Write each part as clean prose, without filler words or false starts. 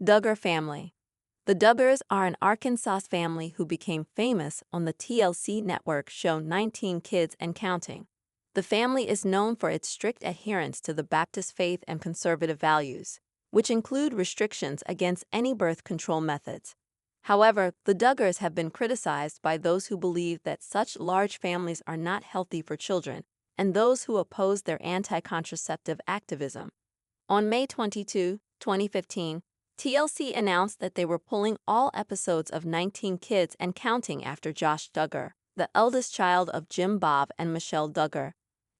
Duggar Family. The Duggars are an Arkansas family who became famous on the TLC network show 19 Kids and Counting. The family is known for its strict adherence to the Baptist faith and conservative values, which include restrictions against any birth control methods. However, the Duggars have been criticized by those who believe that such large families are not healthy for children and those who oppose their anti-contraceptive activism. On May 22, 2015, TLC announced that they were pulling all episodes of 19 Kids and Counting after Josh Duggar, the eldest child of Jim Bob and Michelle Duggar,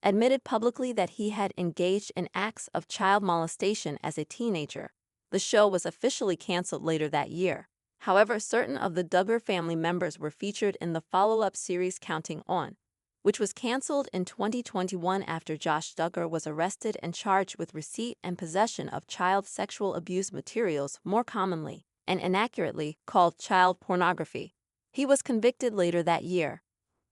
admitted publicly that he had engaged in acts of child molestation as a teenager. The show was officially canceled later that year. However, certain of the Duggar family members were featured in the follow-up series Counting On, which was canceled in 2021 after Josh Duggar was arrested and charged with receipt and possession of child sexual abuse materials, more commonly and inaccurately called child pornography. He was convicted later that year.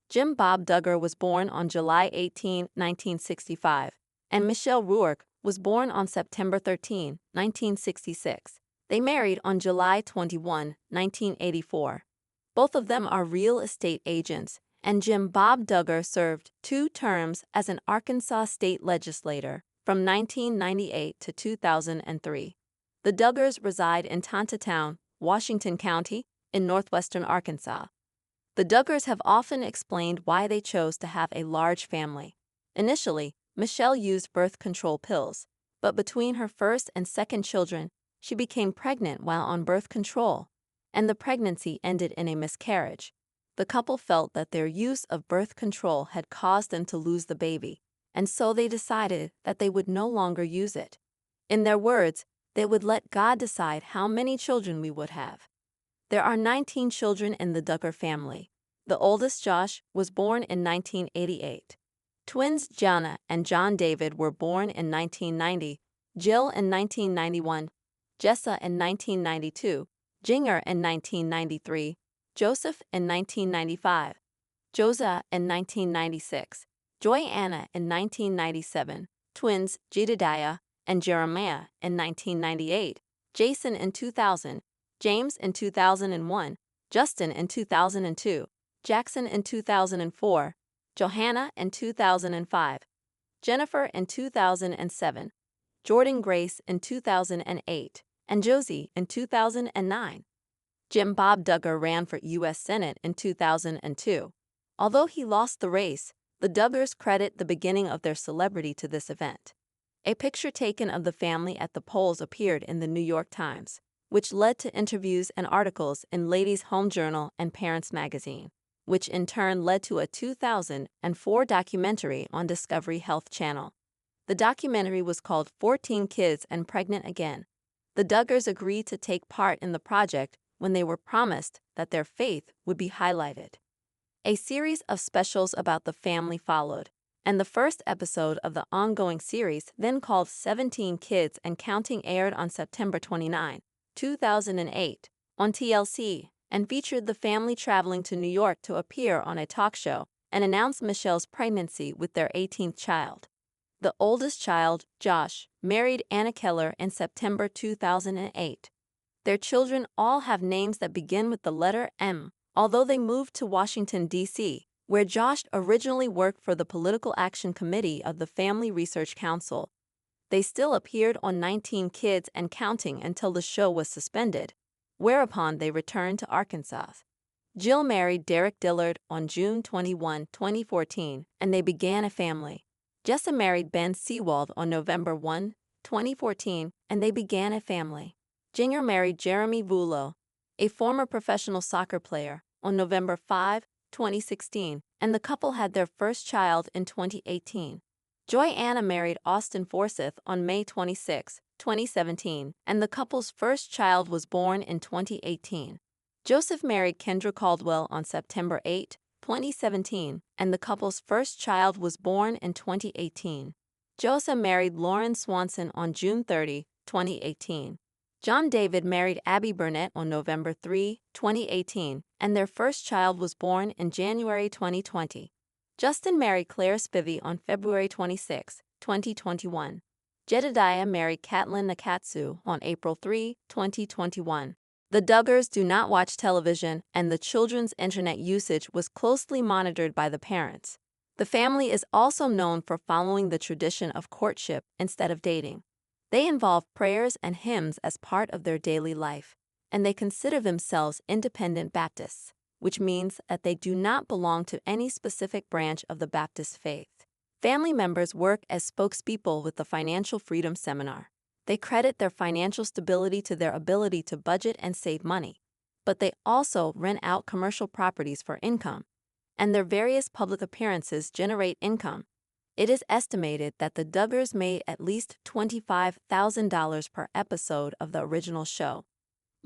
Jim Bob Duggar was born on July 18, 1965, and Michelle Rourke was born on September 13, 1966. They married on July 21, 1984. Both of them are real estate agents, and Jim Bob Duggar served 2 terms as an Arkansas state legislator from 1998 to 2003. The Duggars reside in Tontatown, Washington County, in northwestern Arkansas. The Duggars have often explained why they chose to have a large family. Initially, Michelle used birth control pills, but between her first and second children, she became pregnant while on birth control, and the pregnancy ended in a miscarriage. The couple felt that their use of birth control had caused them to lose the baby, and so they decided that they would no longer use it. In their words, they would let God decide how many children we would have. There are 19 children in the Duggar family. The oldest, Josh, was born in 1988. Twins Gianna and John David were born in 1990, Jill in 1991, Jessa in 1992, Jinger in 1993, Joseph in 1995, Josa in 1996, Joy Anna in 1997, twins Jedediah and Jeremiah in 1998, Jason in 2000, James in 2001, Justin in 2002, Jackson in 2004, Johanna in 2005, Jennifer in 2007, Jordan Grace in 2008, and Josie in 2009. Jim Bob Duggar ran for U.S. Senate in 2002. Although he lost the race, the Duggars credit the beginning of their celebrity to this event. A picture taken of the family at the polls appeared in the New York Times, which led to interviews and articles in Ladies' Home Journal and Parents Magazine, which in turn led to a 2004 documentary on Discovery Health Channel. The documentary was called 14 Kids and Pregnant Again. The Duggars agreed to take part in the project when they were promised that their faith would be highlighted. A series of specials about the family followed, and the first episode of the ongoing series, then called 17 Kids and Counting, aired on September 29, 2008, on TLC, and featured the family traveling to New York to appear on a talk show and announce Michelle's pregnancy with their 18th child. The oldest child, Josh, married Anna Keller in September 2008. Their children all have names that begin with the letter M, although they moved to Washington, D.C., where Josh originally worked for the Political Action Committee of the Family Research Council. They still appeared on 19 Kids and Counting until the show was suspended, whereupon they returned to Arkansas. Jill married Derek Dillard on June 21, 2014, and they began a family. Jessa married Ben Seawald on November 1, 2014, and they began a family. Jinger married Jeremy Vulo, a former professional soccer player, on November 5, 2016, and the couple had their first child in 2018. Joy Anna married Austin Forsyth on May 26, 2017, and the couple's first child was born in 2018. Joseph married Kendra Caldwell on September 8, 2017, and the couple's first child was born in 2018. Josa married Lauren Swanson on June 30, 2018. John David married Abby Burnett on November 3, 2018, and their first child was born in January 2020. Justin married Claire Spivey on February 26, 2021. Jedediah married Caitlin Nakatsu on April 3, 2021. The Duggars do not watch television, and the children's internet usage was closely monitored by the parents. The family is also known for following the tradition of courtship instead of dating. They involve prayers and hymns as part of their daily life, and they consider themselves independent Baptists, which means that they do not belong to any specific branch of the Baptist faith. Family members work as spokespeople with the Financial Freedom Seminar. They credit their financial stability to their ability to budget and save money, but they also rent out commercial properties for income, and their various public appearances generate income. It is estimated that the Duggars made at least $25,000 per episode of the original show.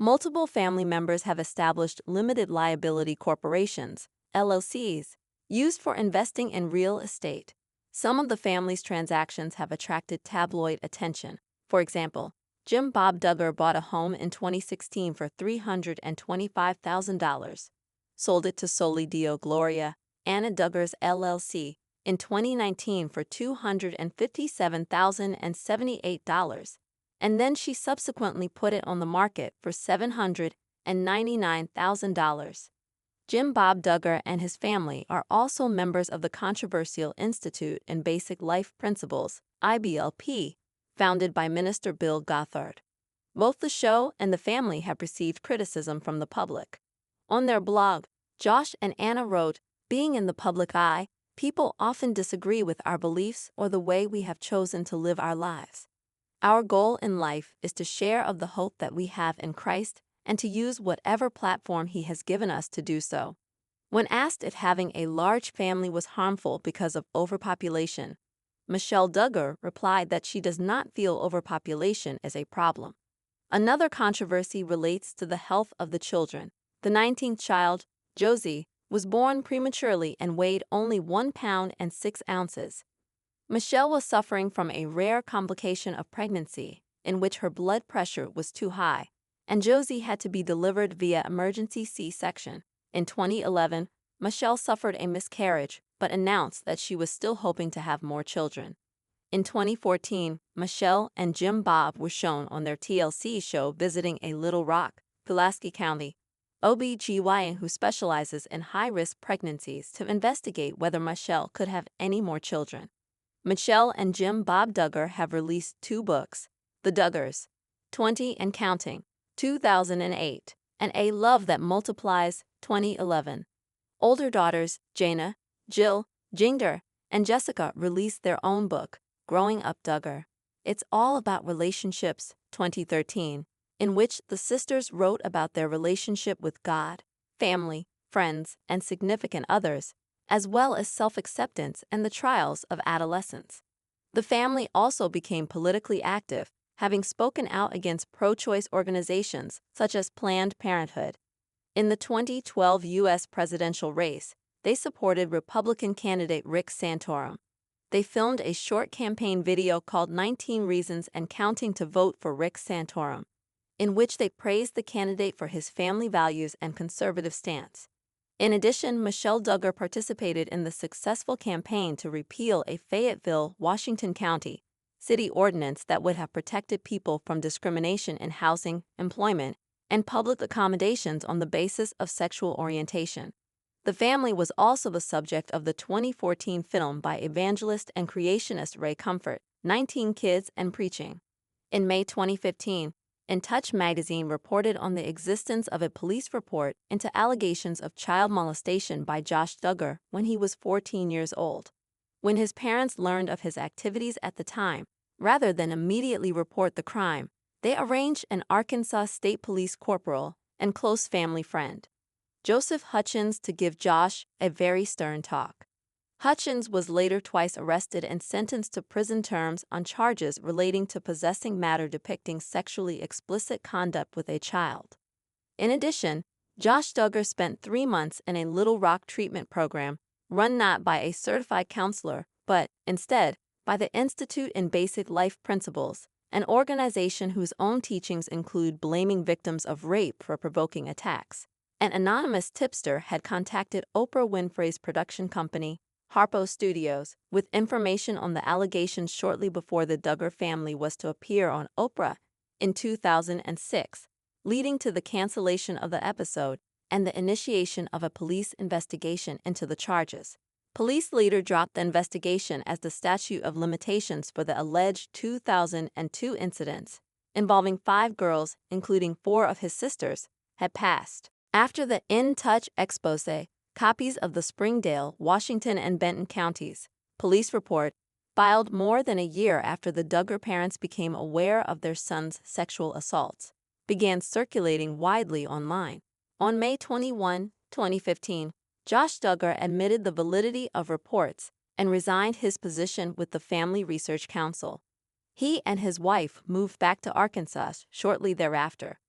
Multiple family members have established limited liability corporations, LLCs, used for investing in real estate. Some of the family's transactions have attracted tabloid attention. For example, Jim Bob Duggar bought a home in 2016 for $325,000, sold it to Soli Deo Gloria, Anna Duggar's LLC, in 2019 for $257,078, and then she subsequently put it on the market for $799,000. Jim Bob Duggar and his family are also members of the controversial Institute in Basic Life Principles, IBLP, founded by Minister Bill Gothard. Both the show and the family have received criticism from the public. On their blog, Josh and Anna wrote, "Being in the public eye, people often disagree with our beliefs or the way we have chosen to live our lives. Our goal in life is to share of the hope that we have in Christ and to use whatever platform He has given us to do so." When asked if having a large family was harmful because of overpopulation, Michelle Duggar replied that she does not feel overpopulation is a problem. Another controversy relates to the health of the children. The 19th child, Josie, was born prematurely and weighed only 1 pound and 6 ounces. Michelle was suffering from a rare complication of pregnancy, in which her blood pressure was too high, and Josie had to be delivered via emergency C-section. In 2011, Michelle suffered a miscarriage, but announced that she was still hoping to have more children. In 2014, Michelle and Jim Bob were shown on their TLC show visiting a Little Rock, Pulaski County OB/GYN who specializes in high-risk pregnancies to investigate whether Michelle could have any more children. Michelle and Jim Bob Duggar have released 2 books, The Duggars, 20 and Counting, 2008, and A Love That Multiplies, 2011. Older daughters, Jana, Jill, Jinger, and Jessica released their own book, Growing Up Duggar. It's All About Relationships, 2013, in which the sisters wrote about their relationship with God, family, friends, and significant others, as well as self-acceptance and the trials of adolescence. The family also became politically active, having spoken out against pro-choice organizations such as Planned Parenthood. In the 2012 U.S. presidential race, they supported Republican candidate Rick Santorum. They filmed a short campaign video called 19 Reasons and Counting to Vote for Rick Santorum, in which they praised the candidate for his family values and conservative stance. In addition, Michelle Duggar participated in the successful campaign to repeal a Fayetteville, Washington County, city ordinance that would have protected people from discrimination in housing, employment, and public accommodations on the basis of sexual orientation. The family was also the subject of the 2014 film by evangelist and creationist Ray Comfort, 19 Kids and Preaching. In May 2015, In Touch magazine reported on the existence of a police report into allegations of child molestation by Josh Duggar when he was 14 years old. When his parents learned of his activities at the time, rather than immediately report the crime, they arranged an Arkansas State Police corporal and close family friend, Joseph Hutchins, to give Josh a very stern talk. Hutchins was later twice arrested and sentenced to prison terms on charges relating to possessing matter depicting sexually explicit conduct with a child. In addition, Josh Duggar spent 3 months in a Little Rock treatment program run not by a certified counselor, but, instead, by the Institute in Basic Life Principles, an organization whose own teachings include blaming victims of rape for provoking attacks. An anonymous tipster had contacted Oprah Winfrey's production company, Harpo Studios, with information on the allegations shortly before the Duggar family was to appear on Oprah in 2006, leading to the cancellation of the episode and the initiation of a police investigation into the charges. Police later dropped the investigation as the statute of limitations for the alleged 2002 incidents, involving 5 girls, including 4 of his sisters, had passed. After the In Touch expose, copies of the Springdale, Washington, and Benton counties police report, filed more than a year after the Duggar parents became aware of their son's sexual assaults, began circulating widely online. On May 21, 2015, Josh Duggar admitted the validity of reports and resigned his position with the Family Research Council. He and his wife moved back to Arkansas shortly thereafter.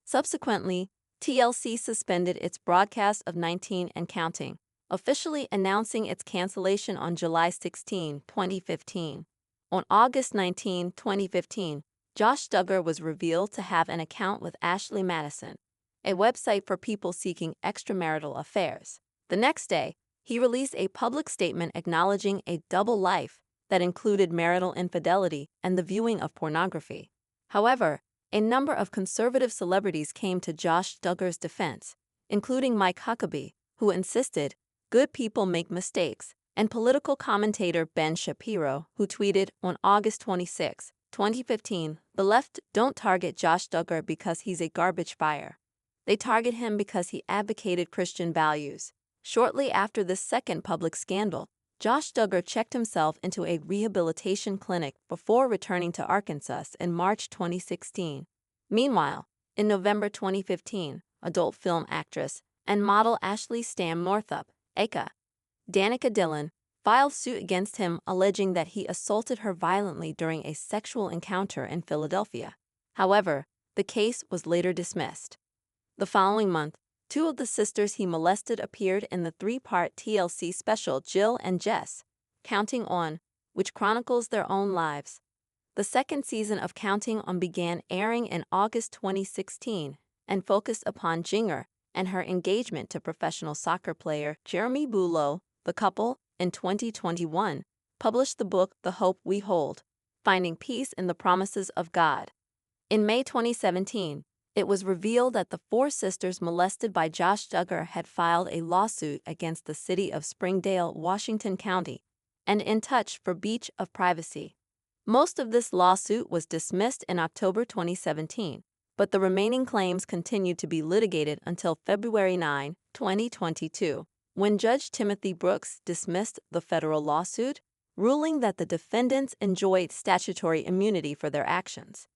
Subsequently, TLC suspended its broadcast of 19 and Counting, officially announcing its cancellation on July 16, 2015. On August 19, 2015, Josh Duggar was revealed to have an account with Ashley Madison, a website for people seeking extramarital affairs. The next day, he released a public statement acknowledging a double life that included marital infidelity and the viewing of pornography. However, a number of conservative celebrities came to Josh Duggar's defense, including Mike Huckabee, who insisted good people make mistakes, and political commentator Ben Shapiro, who tweeted on August 26, 2015, "The left don't target Josh Duggar because he's a garbage fire. They target him because he advocated Christian values." Shortly after this second public scandal, Josh Duggar checked himself into a rehabilitation clinic before returning to Arkansas in March 2016. Meanwhile, in November 2015, adult film actress and model Ashley Stam Northup, aka Danica Dillon, filed suit against him alleging that he assaulted her violently during a sexual encounter in Philadelphia. However, the case was later dismissed. The following month, 2 of the sisters he molested appeared in the 3-part TLC special Jill and Jess, Counting On, which chronicles their own lives. The second season of Counting On began airing in August 2016 and focused upon Jinger and her engagement to professional soccer player Jeremy Bulow. The couple, in 2021, published the book The Hope We Hold, Finding Peace in the Promises of God. In May 2017, it was revealed that the 4 sisters molested by Josh Duggar had filed a lawsuit against the city of Springdale, Washington County, and In Touch for breach of privacy. Most of this lawsuit was dismissed in October 2017, but the remaining claims continued to be litigated until February 9, 2022, when Judge Timothy Brooks dismissed the federal lawsuit, ruling that the defendants enjoyed statutory immunity for their actions.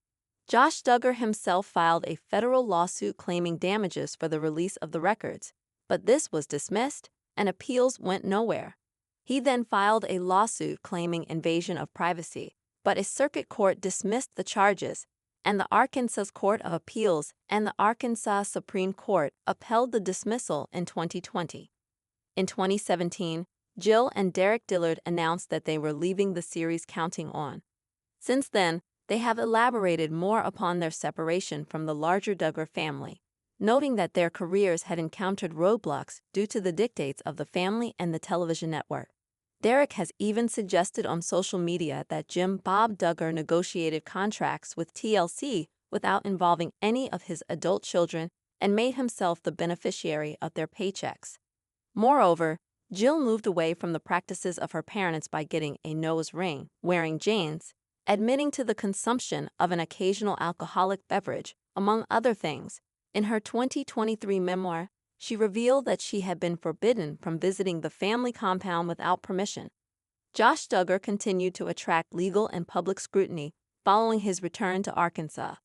Josh Duggar himself filed a federal lawsuit claiming damages for the release of the records, but this was dismissed and appeals went nowhere. He then filed a lawsuit claiming invasion of privacy, but a circuit court dismissed the charges, and the Arkansas Court of Appeals and the Arkansas Supreme Court upheld the dismissal in 2020. In 2017, Jill and Derek Dillard announced that they were leaving the series Counting On. Since then, they have elaborated more upon their separation from the larger Duggar family, noting that their careers had encountered roadblocks due to the dictates of the family and the television network. Derek has even suggested on social media that Jim Bob Duggar negotiated contracts with TLC without involving any of his adult children and made himself the beneficiary of their paychecks. Moreover, Jill moved away from the practices of her parents by getting a nose ring, wearing jeans, admitting to the consumption of an occasional alcoholic beverage, among other things. In her 2023 memoir, she revealed that she had been forbidden from visiting the family compound without permission. Josh Duggar continued to attract legal and public scrutiny following his return to Arkansas.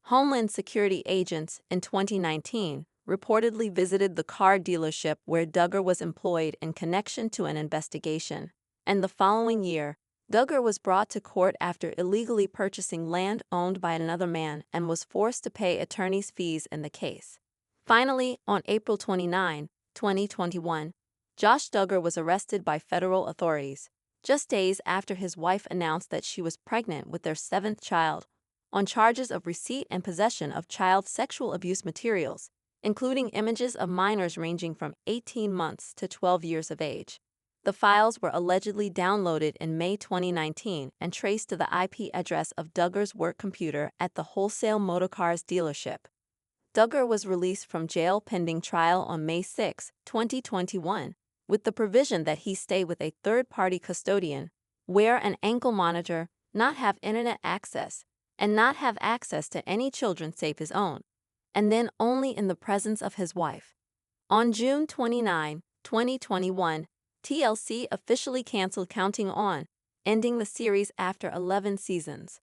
Homeland Security agents in 2019 reportedly visited the car dealership where Duggar was employed in connection to an investigation, and the following year, Duggar was brought to court after illegally purchasing land owned by another man and was forced to pay attorney's fees in the case. Finally, on April 29, 2021, Josh Duggar was arrested by federal authorities, just days after his wife announced that she was pregnant with their 7th child, on charges of receipt and possession of child sexual abuse materials, including images of minors ranging from 18 months to 12 years of age. The files were allegedly downloaded in May 2019 and traced to the IP address of Duggar's work computer at the wholesale motorcars dealership. Duggar was released from jail pending trial on May 6, 2021, with the provision that he stay with a third-party custodian, wear an ankle monitor, not have internet access, and not have access to any children save his own, and then only in the presence of his wife. On June 29, 2021, TLC officially canceled Counting On, ending the series after 11 seasons.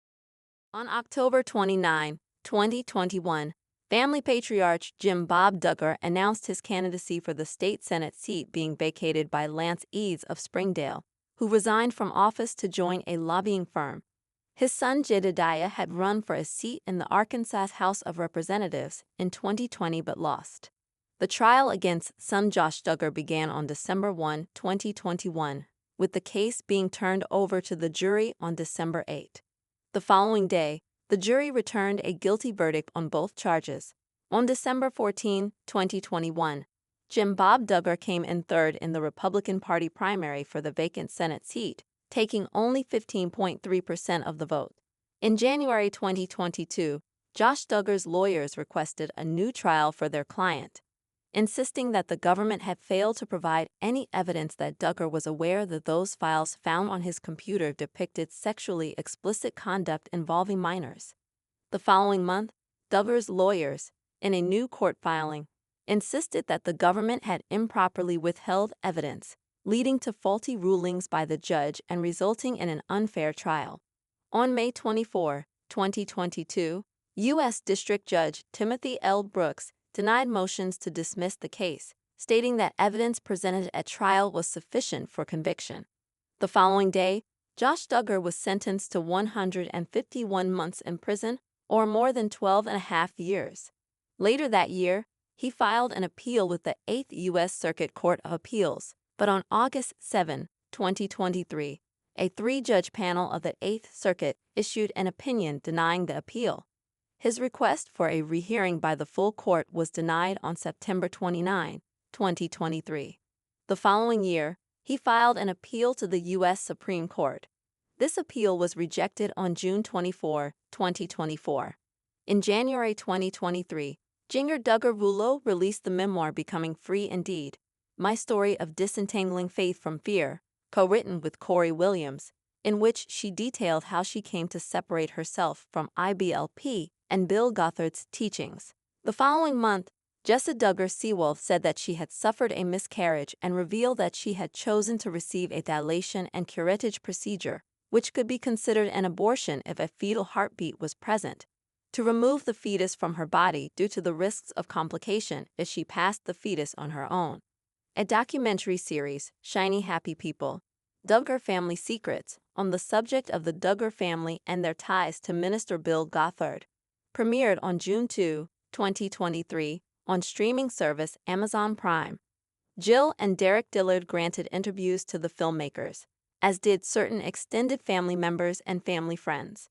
On October 29, 2021, family patriarch Jim Bob Duggar announced his candidacy for the state Senate seat being vacated by Lance Eads of Springdale, who resigned from office to join a lobbying firm. His son Jedediah had run for a seat in the Arkansas House of Representatives in 2020 but lost. The trial against son Josh Duggar began on December 1, 2021, with the case being turned over to the jury on December 8. The following day, the jury returned a guilty verdict on both charges. On December 14, 2021, Jim Bob Duggar came in third in the Republican Party primary for the vacant Senate seat, taking only 15.3% of the vote. In January 2022, Josh Duggar's lawyers requested a new trial for their client, insisting that the government had failed to provide any evidence that Duggar was aware that those files found on his computer depicted sexually explicit conduct involving minors. The following month, Duggar's lawyers, in a new court filing, insisted that the government had improperly withheld evidence, leading to faulty rulings by the judge and resulting in an unfair trial. On May 24, 2022, U.S. District Judge Timothy L. Brooks denied motions to dismiss the case, stating that evidence presented at trial was sufficient for conviction. The following day, Josh Duggar was sentenced to 151 months in prison, or more than 12.5 years. Later that year, he filed an appeal with the 8th U.S. Circuit Court of Appeals, but on August 7, 2023, a three-judge panel of the 8th Circuit issued an opinion denying the appeal. His request for a rehearing by the full court was denied on September 29, 2023. The following year, he filed an appeal to the U.S. Supreme Court. This appeal was rejected on June 24, 2024. In January 2023, Jinger Duggar Rouleau released the memoir Becoming Free Indeed, My Story of Disentangling Faith from Fear, co-written with Corey Williams, in which she detailed how she came to separate herself from IBLP and Bill Gothard's teachings. The following month, Jessa Duggar Seawolf said that she had suffered a miscarriage and revealed that she had chosen to receive a dilation and curettage procedure, which could be considered an abortion if a fetal heartbeat was present, to remove the fetus from her body due to the risks of complication if she passed the fetus on her own. A documentary series, Shiny Happy People, Duggar Family Secrets, on the subject of the Duggar family and their ties to Minister Bill Gothard, premiered on June 2, 2023, on streaming service Amazon Prime. Jill and Derek Dillard granted interviews to the filmmakers, as did certain extended family members and family friends.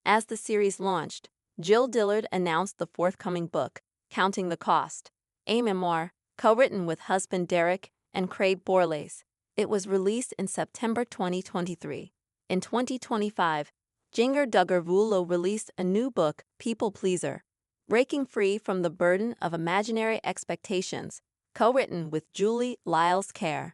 As the series launched, Jill Dillard announced the forthcoming book, Counting the Cost, a memoir, co-written with husband Derek and Craig Borlace. It was released in September 2023. In 2025, Jinger Duggar Rouleau released a new book, People Pleaser, Breaking Free from the Burden of Imaginary Expectations, co-written with Julie Lyles Kerr.